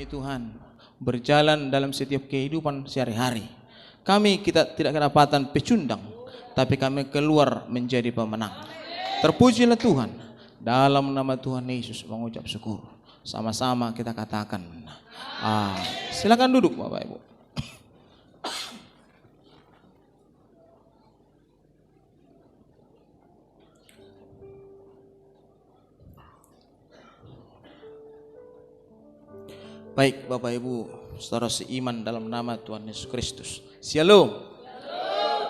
Tuhan berjalan dalam setiap kehidupan sehari-hari. Kita tidak kedapatan pecundang, tapi kami keluar menjadi pemenang. Terpujilah Tuhan. Dalam nama Tuhan Yesus mengucap syukur. Sama-sama kita katakan. Silakan duduk Bapak Ibu. Baik Bapak Ibu, saudara seiman dalam nama Tuhan Yesus Kristus. Shalom.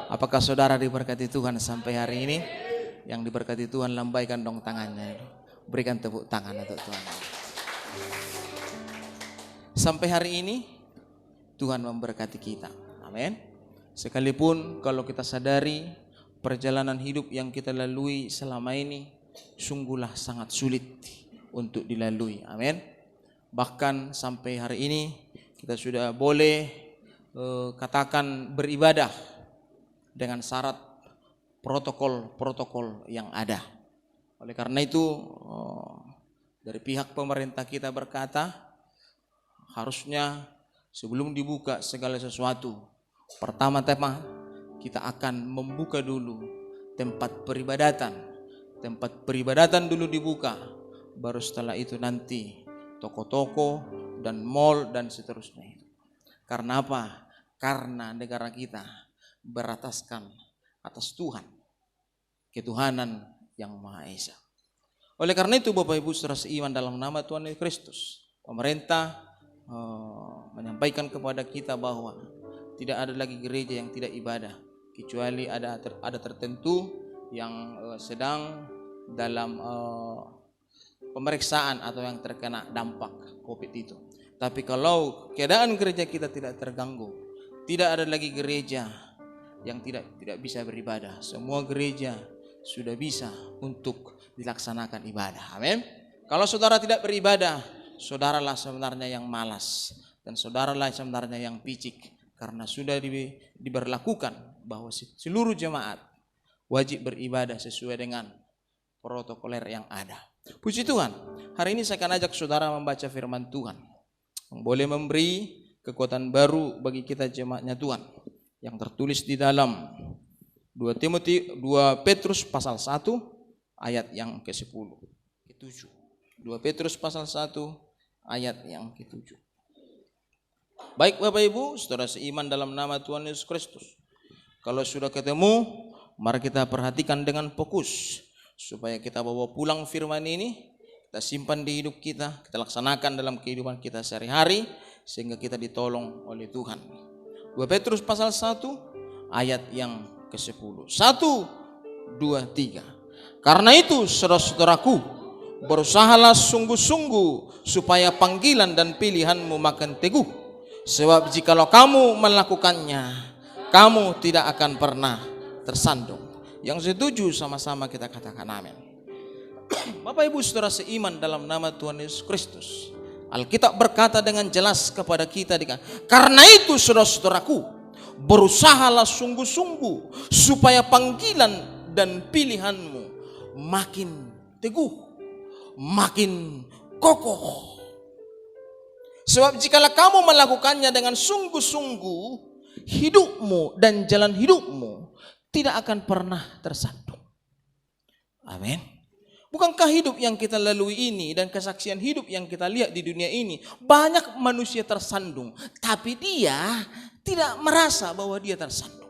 Apakah saudara diberkati Tuhan sampai hari ini? Yang diberkati Tuhan, lambaikan dong tangannya. Berikan tepuk tangan untuk Tuhan. Sampai hari ini Tuhan memberkati kita. Amin. Sekalipun kalau kita sadari perjalanan hidup yang kita lalui selama ini sungguhlah sangat sulit untuk dilalui. Amin. Bahkan sampai hari ini kita sudah boleh katakan beribadah dengan syarat protokol yang ada. Oleh karena itu dari pihak pemerintah kita berkata harusnya sebelum dibuka segala sesuatu, pertama-tama kita akan membuka dulu tempat peribadatan. Tempat peribadatan dulu dibuka, baru setelah itu nanti toko-toko dan mal dan seterusnya. Karena apa? Karena negara kita berataskan atas Tuhan, ketuhanan yang Maha Esa. Oleh karena itu Bapak Ibu saudara seiman dalam nama Tuhan Yesus Kristus, pemerintah menyampaikan kepada kita bahwa tidak ada lagi gereja yang tidak ibadah, kecuali ada tertentu yang sedang dalam pemeriksaan atau yang terkena dampak COVID itu. Tapi kalau keadaan gereja kita tidak terganggu, tidak ada lagi gereja yang tidak bisa beribadah. Semua gereja sudah bisa untuk dilaksanakan ibadah. Amin. Kalau saudara tidak beribadah, saudaralah sebenarnya yang malas dan saudaralah sebenarnya yang picik, karena sudah diberlakukan bahwa seluruh jemaat wajib beribadah sesuai dengan protokoler yang ada. Puji Tuhan. Hari ini saya akan ajak saudara membaca firman Tuhan yang boleh memberi kekuatan baru bagi kita jemaatnya Tuhan, yang tertulis di dalam 2 Petrus pasal 1 ayat yang ke-10 ke-7. 2 Petrus pasal 1 ayat yang ke-7. Baik Bapak Ibu, saudara seiman dalam nama Tuhan Yesus Kristus. Kalau sudah ketemu, mari kita perhatikan dengan fokus supaya kita bawa pulang firman ini, kita simpan di hidup kita laksanakan dalam kehidupan kita sehari-hari sehingga kita ditolong oleh Tuhan. 2 Petrus pasal 1 ayat yang ke-10. 1, 2, 3. Karena itu saudara-saudaraku, berusahalah sungguh-sungguh supaya panggilan dan pilihanmu makin teguh. Sebab jikalau kamu melakukannya, kamu tidak akan pernah tersandung. Yang setuju sama-sama kita katakan amin. Bapak Ibu saudara seiman dalam nama Tuhan Yesus Kristus, Alkitab berkata dengan jelas kepada kita, karena itu saudara-saudaraku, berusahalah sungguh-sungguh supaya panggilan dan pilihanmu makin teguh, makin kokoh. Sebab jikalau kamu melakukannya dengan sungguh-sungguh, hidupmu dan jalan hidupmu tidak akan pernah tersandung. Amin. Bukankah hidup yang kita lalui ini dan kesaksian hidup yang kita lihat di dunia ini, banyak manusia tersandung, tapi dia tidak merasa bahwa dia tersandung.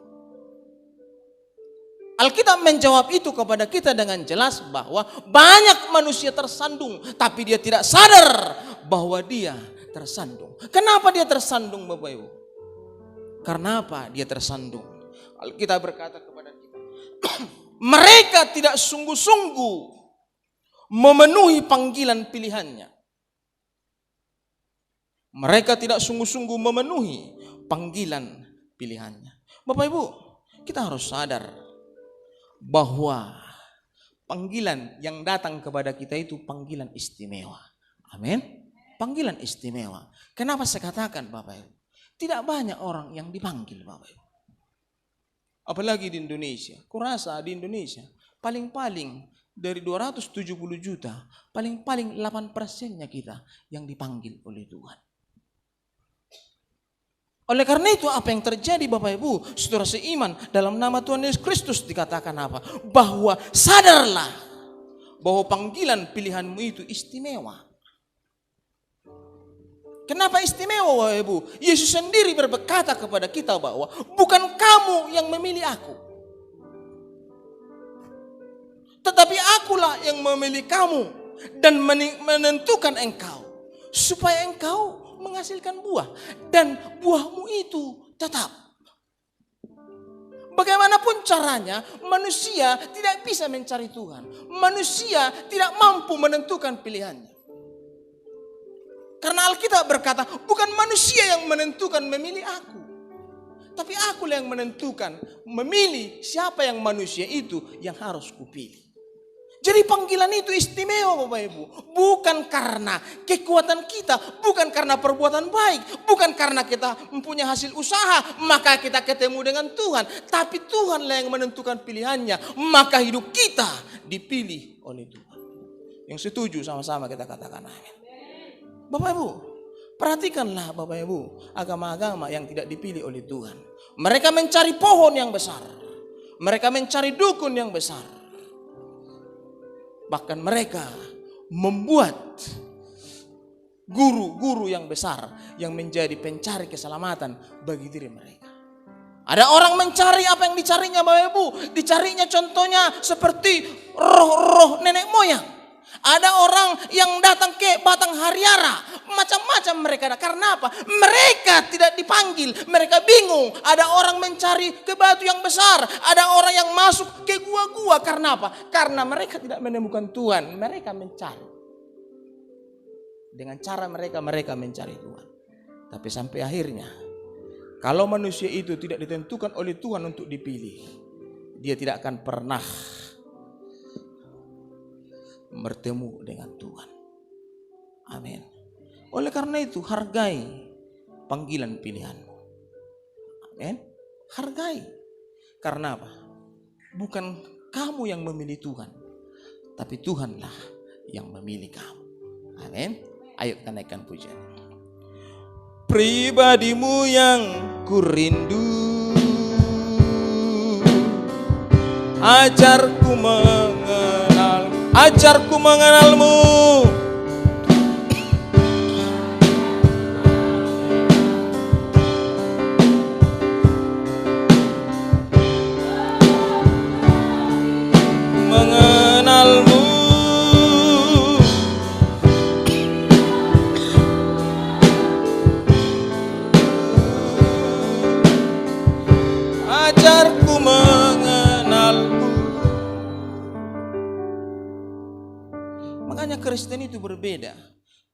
Alkitab menjawab itu kepada kita dengan jelas bahwa banyak manusia tersandung, tapi dia tidak sadar bahwa dia tersandung. Kenapa dia tersandung Bapak Ibu? Karena apa dia tersandung? Alkitab berkata kepada kita, mereka tidak sungguh-sungguh memenuhi panggilan pilihannya. Mereka tidak sungguh-sungguh memenuhi panggilan pilihannya. Bapak Ibu, kita harus sadar bahwa panggilan yang datang kepada kita itu panggilan istimewa. Amin. Panggilan istimewa. Kenapa saya katakan Bapak Ibu? Tidak banyak orang yang dipanggil Bapak Ibu. Apalagi di Indonesia. Kurasa di Indonesia paling-paling dari 270 juta, paling-paling 8%-nya kita yang dipanggil oleh Tuhan. Oleh karena itu apa yang terjadi Bapak Ibu, saudara seiman, dalam nama Tuhan Yesus Kristus dikatakan apa? Bahwa sadarlah bahwa panggilan pilihanmu itu istimewa. Kenapa istimewa Bapak Ibu? Yesus sendiri berkata kepada kita bahwa bukan kamu yang memilih aku, tetapi akulah yang memilih kamu dan menentukan engkau supaya engkau menghasilkan buah dan buahmu itu tetap. Bagaimanapun caranya, manusia tidak bisa mencari Tuhan. Manusia tidak mampu menentukan pilihannya. Karena Alkitab berkata, bukan manusia yang menentukan memilih aku, tapi akulah yang menentukan memilih siapa yang manusia itu yang harus kupilih. Jadi panggilan itu istimewa Bapak Ibu. Bukan karena kekuatan kita, bukan karena perbuatan baik, bukan karena kita mempunyai hasil usaha, maka kita ketemu dengan Tuhan. Tapi Tuhanlah yang menentukan pilihannya, maka hidup kita dipilih oleh Tuhan. Yang setuju sama-sama kita katakan amin. Bapak Ibu, perhatikanlah Bapak Ibu, agama-agama yang tidak dipilih oleh Tuhan. Mereka mencari pohon yang besar, mereka mencari dukun yang besar. Bahkan mereka membuat guru-guru yang besar yang menjadi pencari keselamatan bagi diri mereka. Ada orang mencari apa yang dicarinya Bapak Ibu. Dicarinya contohnya seperti roh-roh nenek moyang. Ada orang yang datang ke batang hariara. Macam-macam mereka. Karena apa? Mereka tidak dipanggil. Mereka bingung. Ada orang mencari ke batu yang besar. Ada orang yang masuk ke gua-gua. Karena apa? Karena mereka tidak menemukan Tuhan. Mereka mencari. Dengan cara mereka mencari Tuhan. Tapi sampai akhirnya, kalau manusia itu tidak ditentukan oleh Tuhan untuk dipilih, dia tidak akan pernah bertemu dengan Tuhan. Amin. Oleh karena itu hargai panggilan pilihanmu. Amin. Hargai. Karena apa? Bukan kamu yang memilih Tuhan, tapi Tuhanlah yang memilih kamu. Amin. Ayo kita naikkan pujian. Pribadimu yang kurindu, ajarku mengenalmu. Mengenalmu. Ajarku mengenalmu. Makanya Kristen itu berbeda.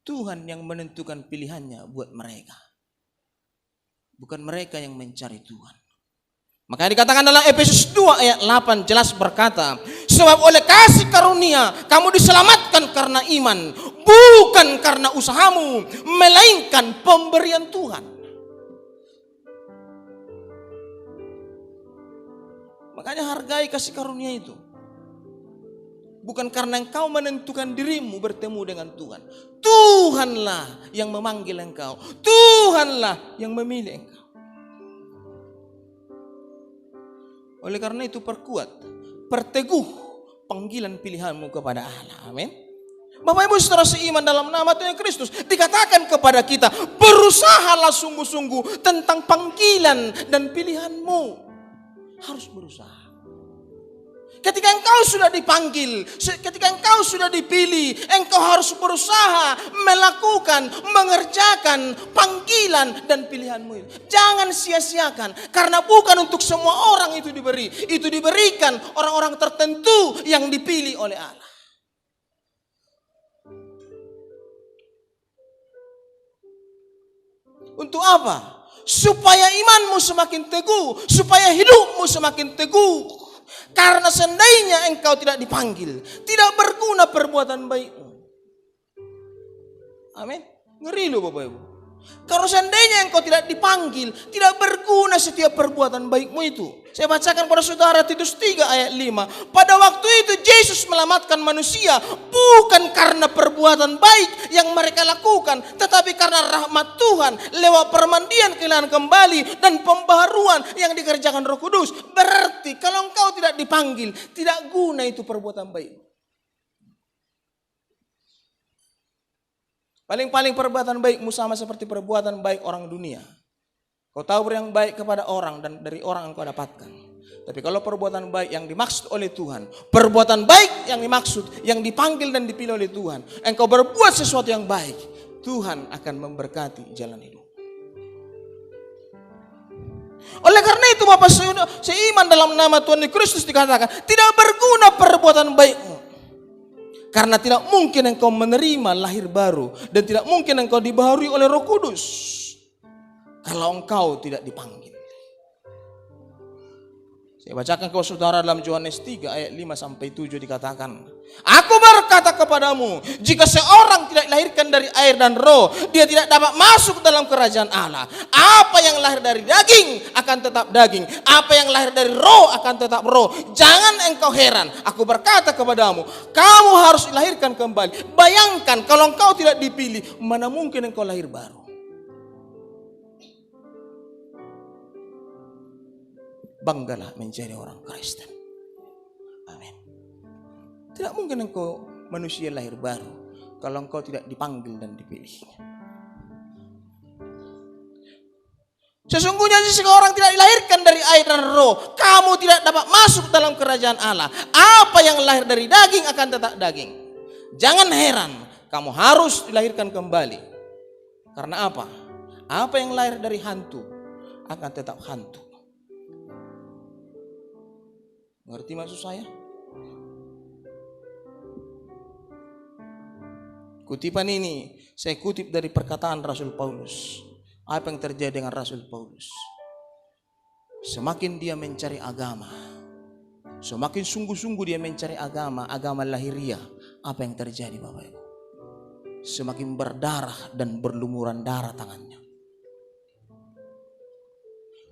Tuhan yang menentukan pilihannya buat mereka. Bukan mereka yang mencari Tuhan. Makanya dikatakan dalam Efesus 2 ayat 8 jelas berkata, sebab oleh kasih karunia kamu diselamatkan karena iman, bukan karena usahamu, melainkan pemberian Tuhan. Makanya hargai kasih karunia itu. Bukan karena engkau menentukan dirimu bertemu dengan Tuhan. Tuhanlah yang memanggil engkau. Tuhanlah yang memilih engkau. Oleh karena itu perkuat, perteguh panggilan pilihanmu kepada Allah. Amin. Bapak Ibu saudara seiman dalam nama Tuhan Kristus, dikatakan kepada kita, berusahalah sungguh-sungguh tentang panggilan dan pilihanmu. Harus berusaha. Ketika engkau sudah dipanggil, ketika engkau sudah dipilih, engkau harus berusaha melakukan, mengerjakan panggilan dan pilihanmu. Jangan sia-siakan, karena bukan untuk semua orang itu diberi. Itu diberikan orang-orang tertentu yang dipilih oleh Allah. Untuk apa? Supaya imanmu semakin teguh, supaya hidupmu semakin teguh. Karena seandainya engkau tidak dipanggil, tidak berguna perbuatan baikmu. Amin. Ngeri loh Bapak Ibu. Kalau seandainya engkau tidak dipanggil, tidak berguna setiap perbuatan baikmu itu. Saya bacakan pada saudara Titus 3 ayat 5. Pada waktu itu Yesus menyelamatkan manusia bukan karena perbuatan baik yang mereka lakukan, tetapi karena rahmat Tuhan lewat permandian kelahiran kembali dan pembaharuan yang dikerjakan Roh Kudus. Berarti kalau engkau tidak dipanggil, tidak guna itu perbuatan baik. Paling-paling perbuatan baikmu sama seperti perbuatan baik orang dunia. Kau tahu yang baik kepada orang dan dari orang engkau dapatkan. Tapi kalau perbuatan baik yang dimaksud oleh Tuhan, perbuatan baik yang dimaksud, yang dipanggil dan dipilih oleh Tuhan, engkau berbuat sesuatu yang baik, Tuhan akan memberkati jalan hidup. Oleh karena itu Bapak seiman dalam nama Tuhan Kristus dikatakan, tidak berguna perbuatan baikmu. Karena tidak mungkin engkau menerima lahir baru dan tidak mungkin engkau dibaharui oleh Roh Kudus kalau engkau tidak dipanggil. Saya bacakan kepada saudara dalam Yohanes 3 ayat 5-7 dikatakan, aku berkata kepadamu, jika seorang tidak dilahirkan dari air dan roh, dia tidak dapat masuk dalam kerajaan Allah. Apa yang lahir dari daging akan tetap daging, apa yang lahir dari roh akan tetap roh. Jangan engkau heran, aku berkata kepadamu, kamu harus dilahirkan kembali. Bayangkan kalau engkau tidak dipilih, mana mungkin engkau lahir baru. Banggalah menjadi orang Kristen. Amin. Tidak mungkin engkau manusia lahir baru kalau engkau tidak dipanggil dan dipilih. Sesungguhnya jika orang tidak dilahirkan dari air dan roh, kamu tidak dapat masuk dalam kerajaan Allah. Apa yang lahir dari daging akan tetap daging. Jangan heran, kamu harus dilahirkan kembali. Karena apa? Apa yang lahir dari hantu akan tetap hantu. Ngerti maksud saya? Kutipan ini saya kutip dari perkataan Rasul Paulus. Apa yang terjadi dengan Rasul Paulus? Semakin dia mencari agama, semakin sungguh-sungguh dia mencari agama lahiriah. Apa yang terjadi Bapak Ibu? Semakin berdarah dan berlumuran darah tangannya.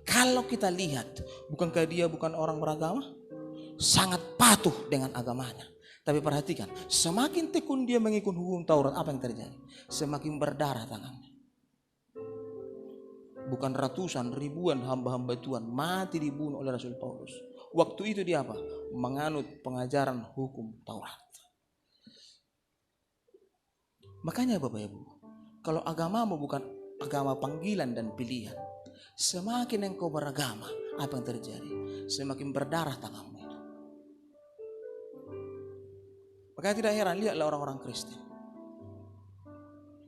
Kalau kita lihat, bukankah dia bukan orang beragama? Sangat patuh dengan agamanya. Tapi perhatikan, semakin tekun dia mengikut hukum Taurat, apa yang terjadi? Semakin berdarah tangannya. Bukan ratusan, ribuan hamba-hamba Tuhan mati dibunuh oleh Rasul Paulus. Waktu itu dia apa? Menganut pengajaran hukum Taurat. Makanya Bapak Ibu, kalau agamamu bukan agama panggilan dan pilihan, semakin engkau beragama, apa yang terjadi? Semakin berdarah tanganmu. Makanya tidak heran, lihatlah orang-orang Kristen.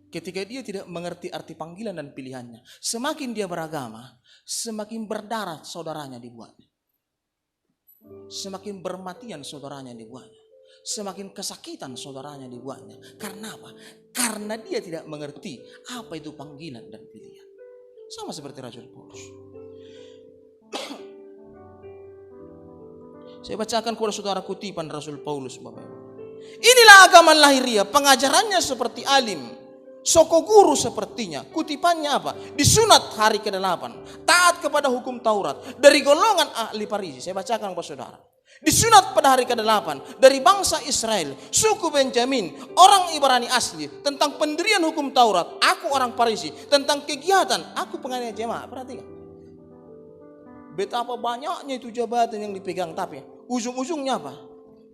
Ketika dia tidak mengerti arti panggilan dan pilihannya, semakin dia beragama, semakin berdarah saudaranya dibuatnya. Semakin bermatian saudaranya dibuatnya. Semakin kesakitan saudaranya dibuatnya. Karena apa? Karena dia tidak mengerti apa itu panggilan dan pilihan. Sama seperti Rasul Paulus. Saya bacakan kepada saudara kutipan Rasul Paulus, Bapak Ibu. Inilah agama lahiriah, pengajarannya seperti alim, soko guru sepertinya. Kutipannya apa? Disunat hari ke-8, taat kepada hukum Taurat, dari golongan ahli Farisi. Saya bacakan kepada saudara. Disunat pada hari ke-8 dari bangsa Israel, suku Benjamin, orang Ibrani asli, tentang pendirian hukum Taurat, aku orang Farisi, tentang kegiatan, aku penganiaya jemaat. Perhatikan. Betapa banyaknya itu jabatan yang dipegang, tapi ujung-ujungnya apa?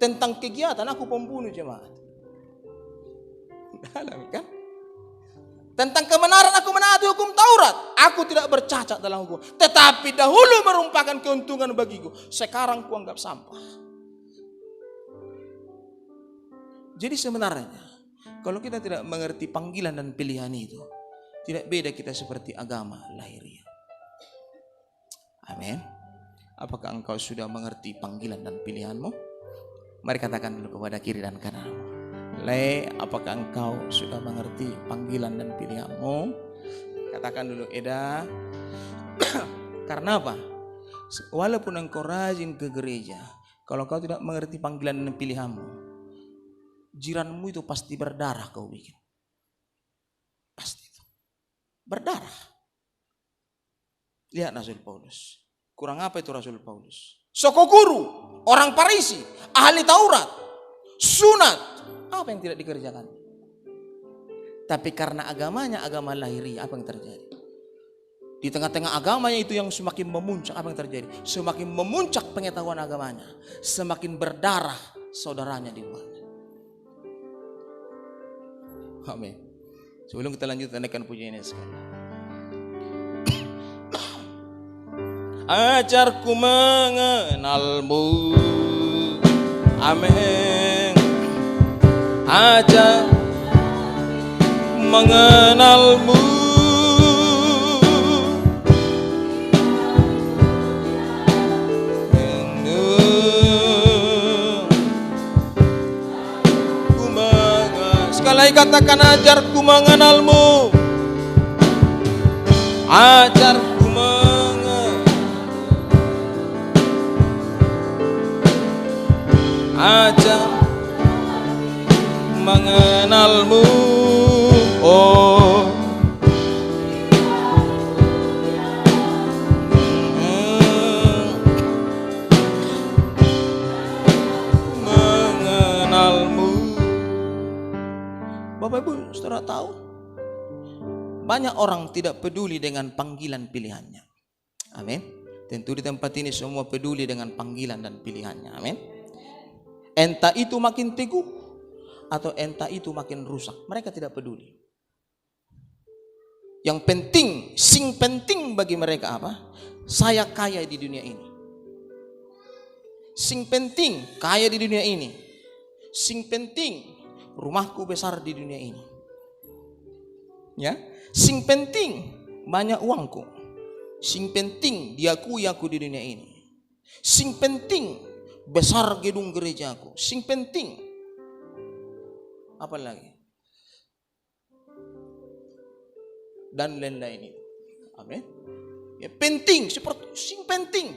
Tentang kegiatan, aku pembunuh jemaat. Dalam kan? Tentang kebenaran, aku menaati hukum Taurat. Aku tidak bercacat dalam hukum. Tetapi dahulu merupakan keuntungan bagiku, sekarang kuanggap sampah. Jadi sebenarnya, kalau kita tidak mengerti panggilan dan pilihan itu, tidak beda kita seperti agama lahiriah. Amin. Apakah engkau sudah mengerti panggilan dan pilihanmu? Mari katakan dulu kepada kiri dan kanan. Apakah engkau sudah mengerti panggilan dan pilihanmu? Katakan dulu, Eda. Karena apa? Walaupun engkau rajin ke gereja, kalau kau tidak mengerti panggilan dan pilihanmu, jiranmu itu pasti berdarah kau bikin. Pasti itu. berdarah. Lihat Rasul Paulus. Kurang apa itu Rasul Paulus? Soko guru, orang Farisi, ahli Taurat, sunat. Apa yang tidak dikerjakan? Tapi karena agamanya agama lahiriah, apa yang terjadi? Di tengah-tengah agamanya itu yang semakin memuncak, apa yang terjadi? Semakin memuncak pengetahuan agamanya, semakin berdarah saudaranya di bawahnya. Amin. Sebelum kita lanjut, naikkan pujian ini sekali. Ajarku mengenalmu, amin. Ajar mengenalmu, sekali lagi katakan, ajarku mengenalmu, ajarku ajar mengenalmu, oh mengenalmu. Bapak Ibu saudara tahu, banyak orang tidak peduli dengan panggilan pilihannya. Amin. Tentu di tempat ini semua peduli dengan panggilan dan pilihannya. Amin. Entah itu makin teguh atau entah itu makin rusak, mereka tidak peduli. Yang penting, sing penting bagi mereka apa? Saya kaya di dunia ini. Sing penting kaya di dunia ini. Sing penting rumahku besar di dunia ini. Ya, sing penting banyak uangku. Sing penting diakui aku di dunia ini. Sing penting besar gedung gerejaku. Sing penting apa lagi? Dan lain-lain itu. Amin. Ya, penting seperti sing penting.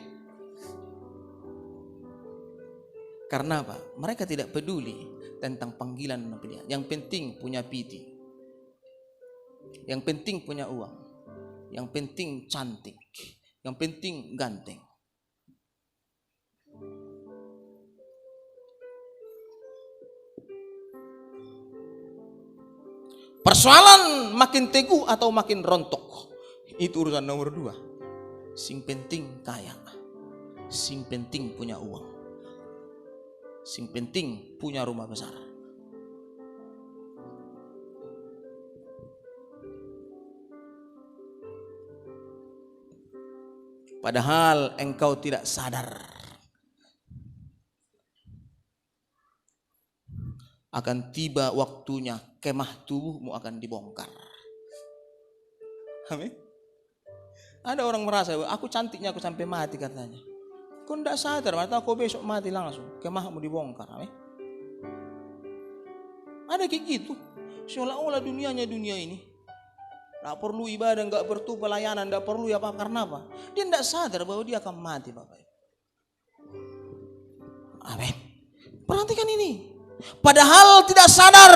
Karena apa? Mereka tidak peduli tentang panggilan dan pilihan. Yang penting punya piti. Yang penting punya uang. Yang penting cantik. Yang penting ganteng. Persoalan makin teguh atau makin rontok, itu urusan nomor 2. Sing penting kaya, sing penting punya uang, sing penting punya rumah besar. Padahal engkau tidak sadar akan tiba waktunya kemah tubuhmu akan dibongkar. Amin. Ada orang merasa, aku cantiknya aku sampai mati katanya. Kau tidak sadar, mata kau besok mati langsung, kemahmu dibongkar. Amin. Ada kayak gitu, seolah-olah dunianya dunia ini. Tidak perlu ibadah, nggak perlu pelayanan, tidak perlu apa, karena apa? Dia tidak sadar bahwa dia akan mati, Bapak. Amin. Perhatikan ini. Padahal tidak sadar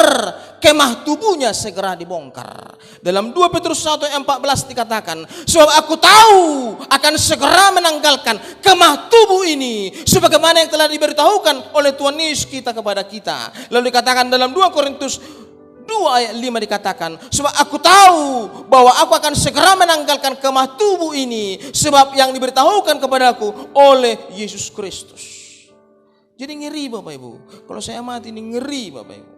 kemah tubuhnya segera dibongkar. Dalam 2 Petrus 1 ayat 14 dikatakan, sebab aku tahu akan segera menanggalkan kemah tubuh ini sebagaimana yang telah diberitahukan oleh Tuhan Yesus kita kepada kita. Lalu dikatakan dalam 2 Korintus 2 ayat 5 dikatakan, sebab aku tahu bahwa aku akan segera menanggalkan kemah tubuh ini sebab yang diberitahukan kepadaku oleh Yesus Kristus. Jadi ngeri Bapak Ibu. Kalau saya mati ini ngeri Bapak Ibu.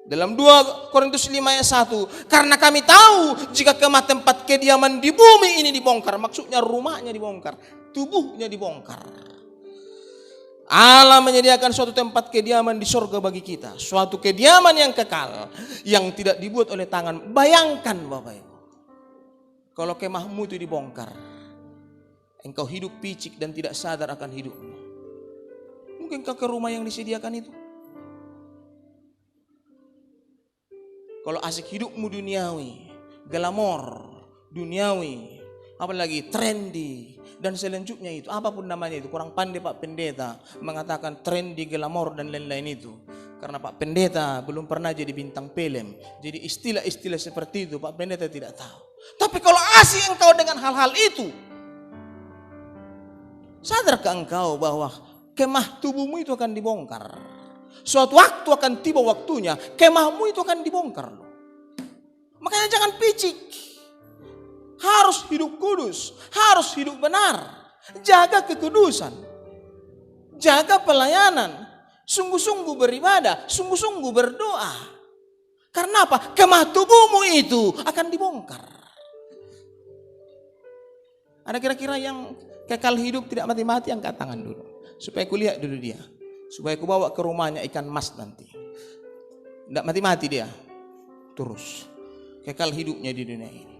Dalam 2 Korintus 5 ayat 1. Karena kami tahu jika kemah tempat kediaman di bumi ini dibongkar. Maksudnya rumahnya dibongkar. Tubuhnya dibongkar. Allah menyediakan suatu tempat kediaman di surga bagi kita. Suatu kediaman yang kekal. Yang tidak dibuat oleh tangan. Bayangkan Bapak Ibu. Kalau kemahmu itu dibongkar. Engkau hidup picik dan tidak sadar akan hidupmu. Mungkin kau ke rumah yang disediakan itu. Kalau asik hidupmu duniawi, glamor, duniawi, apalagi trendy, dan selanjutnya itu, apapun namanya itu, kurang pandai Pak Pendeta mengatakan trendy, glamor dan lain-lain itu. Karena Pak Pendeta belum pernah jadi bintang film. Jadi istilah-istilah seperti itu Pak Pendeta tidak tahu. Tapi kalau asik engkau dengan hal-hal itu, sadarkah engkau bahwa kemah tubuhmu itu akan dibongkar? Suatu waktu akan tiba waktunya, kemahmu itu akan dibongkar. Makanya jangan picik. Harus hidup kudus, harus hidup benar. Jaga kekudusan, jaga pelayanan, sungguh-sungguh beribadah, sungguh-sungguh berdoa. Karena apa? Kemah tubuhmu itu akan dibongkar. Ada kira-kira yang kekal hidup tidak mati-mati, angkat tangan dulu. Supaya ku lihat dulu dia. Supaya ku bawa ke rumahnya ikan mas nanti. Tidak mati-mati dia. Terus. Kekal hidupnya di dunia ini.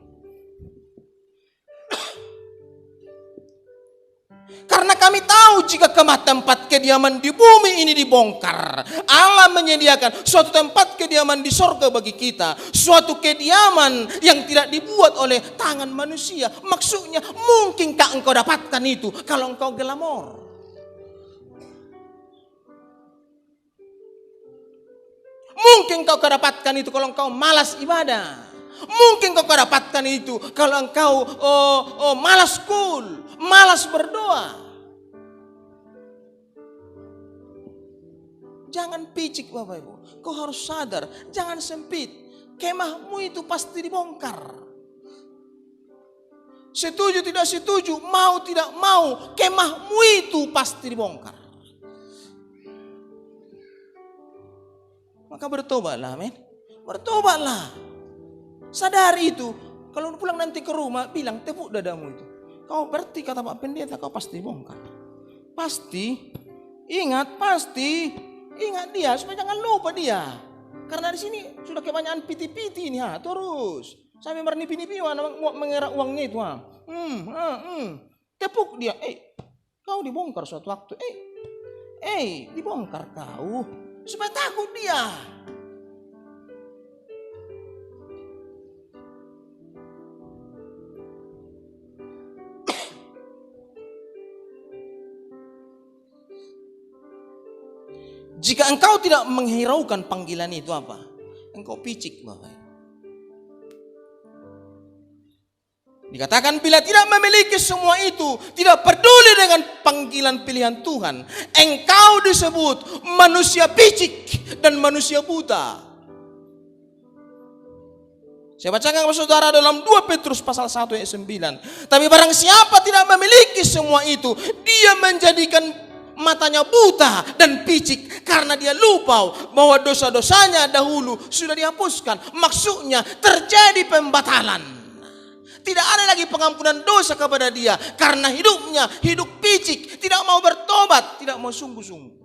Karena kami tahu jika kemah tempat kediaman di bumi ini dibongkar, Allah menyediakan suatu tempat kediaman di sorga bagi kita. Suatu kediaman yang tidak dibuat oleh tangan manusia. Maksudnya mungkinkah engkau dapatkan itu kalau engkau glamor? Mungkin kau dapatkan itu kalau engkau malas ibadah. Mungkin kau dapatkan itu kalau engkau malas cool, malas berdoa. Jangan picik Bapak Ibu. Kau harus sadar, jangan sempit. Kemahmu itu pasti dibongkar. Setuju tidak setuju, mau tidak mau, kemahmu itu pasti dibongkar. Maka bertobatlah, amin. Bertobatlah. Sadari itu. Kalau pulang nanti ke rumah, bilang tepuk dadamu itu. Kau berarti kata Pak Pendeta, kau pasti bongkar. Pasti. Ingat, pasti. Ingat dia, supaya jangan lupa dia. Karena di sini sudah kebanyakan piti-piti ini, ha. Terus. Sampai bernipi-nipi, mengerak uangnya itu, ha. Tepuk dia. Kau dibongkar suatu waktu. Dibongkar kau. Supaya takut dia. Jika engkau tidak menghiraukan panggilan itu apa? Engkau picik Bapak. Dikatakan bila tidak memiliki semua itu, tidak peduli dengan panggilan pilihan Tuhan, engkau disebut manusia picik dan manusia buta. Saya bacakan kepada saudara dalam 2 Petrus pasal 1 ayat 9. Tapi barang siapa tidak memiliki semua itu, dia menjadikan matanya buta dan picik karena dia lupa bahwa dosa-dosanya dahulu sudah dihapuskan. Maksudnya terjadi pembatalan. Tidak ada lagi pengampunan dosa kepada dia karena hidupnya hidup picik, tidak mau bertobat, tidak mau sungguh-sungguh.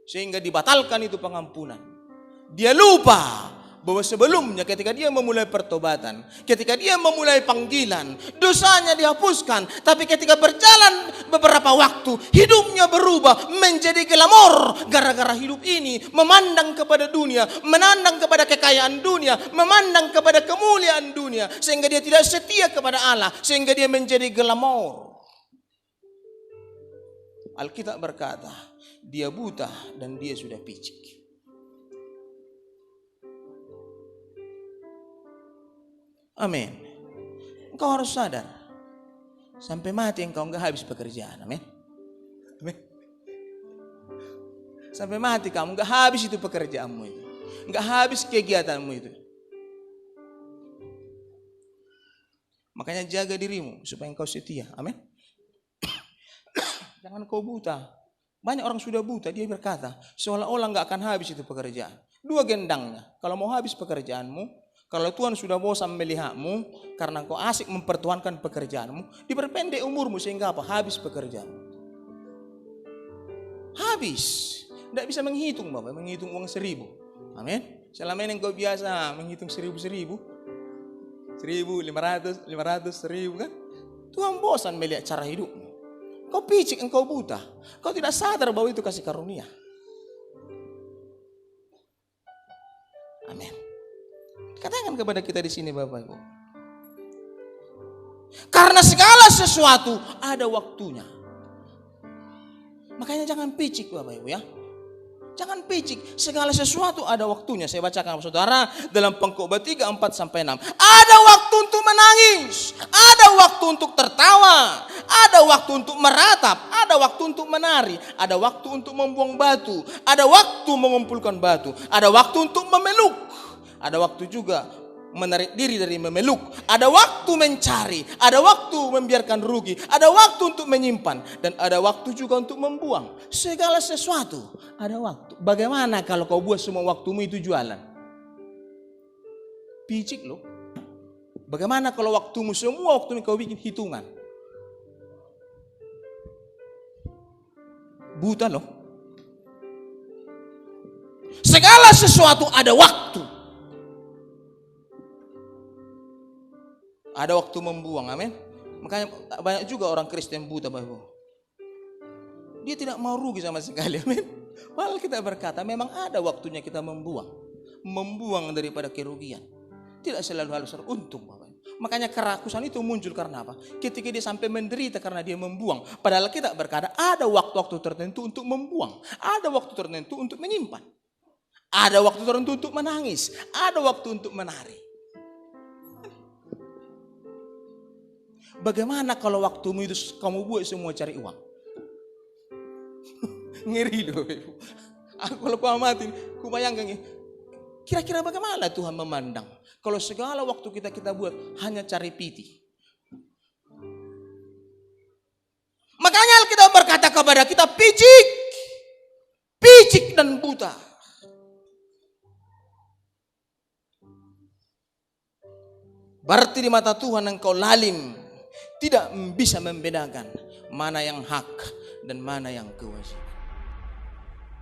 Sehingga dibatalkan itu pengampunan. Dia lupa bahwa sebelumnya ketika dia memulai pertobatan, ketika dia memulai panggilan, dosanya dihapuskan. Tapi ketika berjalan beberapa waktu, hidupnya berubah menjadi glamor. Gara-gara hidup ini memandang kepada dunia, memandang kepada kekayaan dunia, memandang kepada kemuliaan dunia. Sehingga dia tidak setia kepada Allah, sehingga dia menjadi glamor. Alkitab berkata, dia buta dan dia sudah picik. Amin. Engkau harus sadar. Sampai mati engkau enggak habis pekerjaan. Amin. Amin. Sampai mati kamu enggak habis itu pekerjaanmu itu. Enggak habis kegiatanmu itu. Makanya jaga dirimu supaya engkau setia. Amin. Jangan kau buta. Banyak orang sudah buta, dia berkata seolah-olah enggak akan habis itu pekerjaan. Dua gendangnya. Kalau mau habis pekerjaanmu, kalau Tuhan sudah bosan melihatmu karena kau asik mempertuhankan pekerjaanmu, diperpendek umurmu sehingga apa? Habis pekerjaanmu. Habis. Tidak bisa menghitung Bapak, menghitung uang 1.000. Amin. Selama ini engkau biasa menghitung 1.000, 500, 1.000 kan? Tuhan bosan melihat cara hidupmu. Kau picik, engkau buta. Kau tidak sadar bahwa itu kasih karunia. Amin. Katakan kepada kita di sini Bapak Ibu. Karena segala sesuatu ada waktunya. Makanya jangan picik Bapak Ibu ya. Jangan picik, segala sesuatu ada waktunya. Saya bacakan saudara dalam Pengkhotbah 3:4-6. Ada waktu untuk menangis, ada waktu untuk tertawa, ada waktu untuk meratap, ada waktu untuk menari, ada waktu untuk membuang batu, ada waktu mengumpulkan batu, ada waktu untuk memeluk, ada waktu juga menarik diri dari memeluk, ada waktu mencari, ada waktu membiarkan rugi, ada waktu untuk menyimpan, dan ada waktu juga untuk membuang. Segala sesuatu ada waktu. Bagaimana kalau kau buat semua waktumu itu jualan? Picik loh. Bagaimana kalau waktumu semua waktumu kau bikin hitungan? Buta loh. Segala sesuatu ada waktu. Ada waktu membuang, amin. Makanya banyak juga orang Kristen buta, Bapak. Dia tidak mau rugi sama sekali, amin. Padahal kita berkata memang ada waktunya kita membuang. Membuang daripada kerugian. Tidak selalu harus untung, Bapak. Makanya kerakusan itu muncul karena apa? Ketika dia sampai menderita karena dia membuang. Padahal kita berkata ada waktu-waktu tertentu untuk membuang. Ada waktu tertentu untuk menyimpan. Ada waktu tertentu untuk menangis. Ada waktu untuk menari. Bagaimana kalau waktumu itu kamu buat semua cari uang? Ngeri loh. Aku kalau ku amatin, ku bayangkan kira-kira bagaimana Tuhan memandang kalau segala waktu kita buat hanya cari piti. Makanya Alkitab berkata kepada kita picik, picik dan buta. Berarti di mata Tuhan engkau lalim, tidak bisa membedakan mana yang hak dan mana yang kewajiban.